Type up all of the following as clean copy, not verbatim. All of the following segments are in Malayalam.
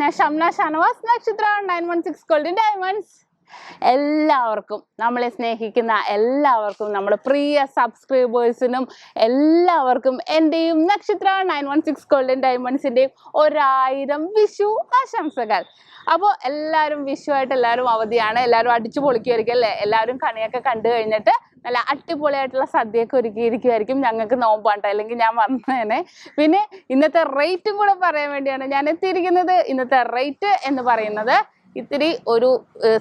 ഞാൻ ഷംന ഷാനവാസ്, നക്ഷത്ര 916 ഗോൾഡൻ ഡയമണ്ട്സ്. എല്ലാവർക്കും, നമ്മളെ സ്നേഹിക്കുന്ന എല്ലാവർക്കും, നമ്മുടെ പ്രിയ സബ്സ്ക്രൈബേഴ്സിനും എല്ലാവർക്കും എൻ്റെയും നക്ഷത്ര 916 ഗോൾഡൻ ഡയമണ്ട്സിൻ്റെയും 1000 വിഷു ആശംസകൾ. അപ്പോൾ എല്ലാവരും വിഷുവായിട്ട് എല്ലാവരും അവധിയാണ്, എല്ലാവരും അടിച്ചു പൊളിക്കുമായിരിക്കും അല്ലേ? എല്ലാവരും കണിയൊക്കെ കണ്ടു കഴിഞ്ഞിട്ട് നല്ല അടിപൊളിയായിട്ടുള്ള സദ്യയൊക്കെ ഒരുക്കിയിരിക്കുമായിരിക്കും. ഞങ്ങൾക്ക് നോമ്പാട്ടോ, അല്ലെങ്കിൽ ഞാൻ വന്നേനെ. പിന്നെ ഇന്നത്തെ റേറ്റും കൂടെ പറയാൻ വേണ്ടിയാണ് ഞാൻ എത്തിയിരിക്കുന്നത്. ഇന്നത്തെ റേറ്റ് എന്ന് പറയുന്നത് ഇത്തിരി ഒരു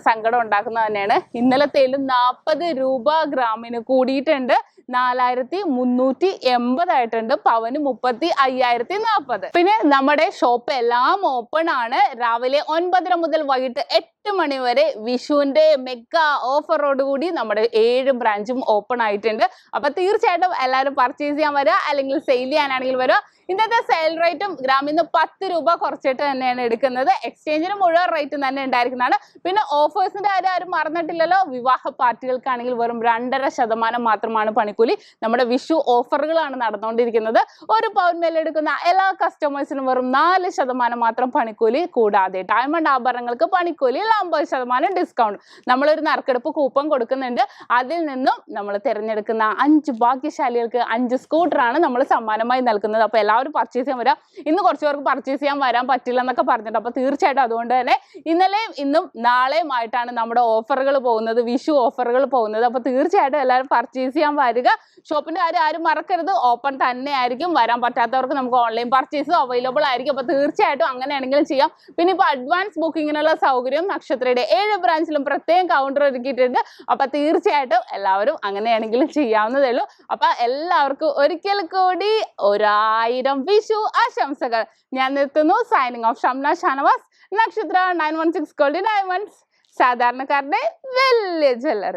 സങ്കടം ഉണ്ടാക്കുന്നത് തന്നെയാണ്. ഇന്നലത്തേലും 40 രൂപ ഗ്രാമിന് കൂടിയിട്ടുണ്ട്. 4380 ആയിട്ടുണ്ട്. പവന് 35,040. പിന്നെ നമ്മുടെ ഷോപ്പ് എല്ലാം ഓപ്പൺ ആണ്. രാവിലെ 9:30 മുതൽ വൈകിട്ട് 8 മണി വരെ വിഷുവിന്റെ മെഗാ ഓഫറോട് കൂടി നമ്മുടെ 7 ബ്രാഞ്ചും ഓപ്പൺ ആയിട്ടുണ്ട്. അപ്പൊ തീർച്ചയായിട്ടും എല്ലാവരും പർച്ചേസ് ചെയ്യാൻ വരിക, അല്ലെങ്കിൽ സെയിൽ ചെയ്യാനാണെങ്കിൽ വരിക. ഇന്നത്തെ സെയിൽ റേറ്റും ഗ്രാമിന്ന് 10 രൂപ കുറച്ചിട്ട് തന്നെയാണ് എടുക്കുന്നത്. എക്സ്ചേഞ്ചിന് മുഴുവൻ റേറ്റ് തന്നെ ഉണ്ടായിരിക്കുന്നതാണ്. പിന്നെ ഓഫേഴ്സിന്റെ കാര്യം ആരും മറന്നിട്ടില്ലല്ലോ. വിവാഹ പാർട്ടികൾക്കാണെങ്കിൽ വെറും 2.5% മാത്രമാണ് പണിക്കൂലി. നമ്മുടെ വിഷു ഓഫറുകളാണ് നടന്നുകൊണ്ടിരിക്കുന്നത്. ഒരു പവൻ മേലെടുക്കുന്ന എല്ലാ കസ്റ്റമേഴ്സിനും വെറും 4% മാത്രം പണിക്കൂലി. കൂടാതെ ഡയമണ്ട് ആഭരണങ്ങൾക്ക് പണിക്കൂലി 50% ഡിസ്കൗണ്ട്. നമ്മളൊരു നറുക്കെടുപ്പ് കൂപ്പൺ കൊടുക്കുന്നുണ്ട്. അതിൽ നിന്നും നമ്മൾ തിരഞ്ഞെടുക്കുന്ന 5 ഭാഗ്യശാലികൾക്ക് 5 സ്കൂട്ടറാണ് നമ്മൾ സമ്മാനമായി നൽകുന്നത്. അപ്പോൾ എല്ലാവരും പർച്ചേസ് ചെയ്യാൻ വരാം. ഇന്ന് കുറച്ച് പേർക്ക് പർച്ചേസ് ചെയ്യാൻ വരാൻ പറ്റില്ല എന്നൊക്കെ പറഞ്ഞിട്ട്, അപ്പോൾ തീർച്ചയായിട്ടും അതുകൊണ്ട് തന്നെ ഇന്നലെയും ഇന്നും നാളെയും ആയിട്ടാണ് നമ്മുടെ ഓഫറുകൾ പോകുന്നത്, വിഷു ഓഫറുകൾ പോകുന്നത്. അപ്പോൾ തീർച്ചയായിട്ടും എല്ലാവരും പർച്ചേസ് ചെയ്യാൻ വരിക. ഷോപ്പിന്റെ കാര്യം ആരും മറക്കരുത്, ഓപ്പൺ തന്നെ ആയിരിക്കും. വരാൻ പറ്റാത്തവർക്ക് നമുക്ക് ഓൺലൈൻ പർച്ചേസും അവൈലബിൾ ആയിരിക്കും. അപ്പോൾ തീർച്ചയായിട്ടും അങ്ങനെയാണെങ്കിലും ചെയ്യാം. പിന്നെ ഇപ്പോൾ അഡ്വാൻസ് ബുക്കിങ്ങിനുള്ള സൗകര്യം നക്ഷത്രയുടെ 7 ബ്രാഞ്ചിലും പ്രത്യേകം കൗണ്ടർ ഒരുക്കിയിട്ടുണ്ട്. അപ്പോൾ തീർച്ചയായിട്ടും എല്ലാവരും അങ്ങനെയാണെങ്കിലും ചെയ്യാവുന്നതേ ഉള്ളൂ. അപ്പോൾ എല്ലാവർക്കും ഒരിക്കൽ കൂടി 1000 വിഷു ആശംസകൾ. ഞാൻ നിർത്തുന്നു. സൈനിങ് ഓഫ്, ഷംന ഷാനവാസ്, നക്ഷത്ര 916 ഗോൾഡൻ ഡയമണ്ട്സ്. സാധാരണക്കാരുടെ വലിയ ജ്വല്ലറി.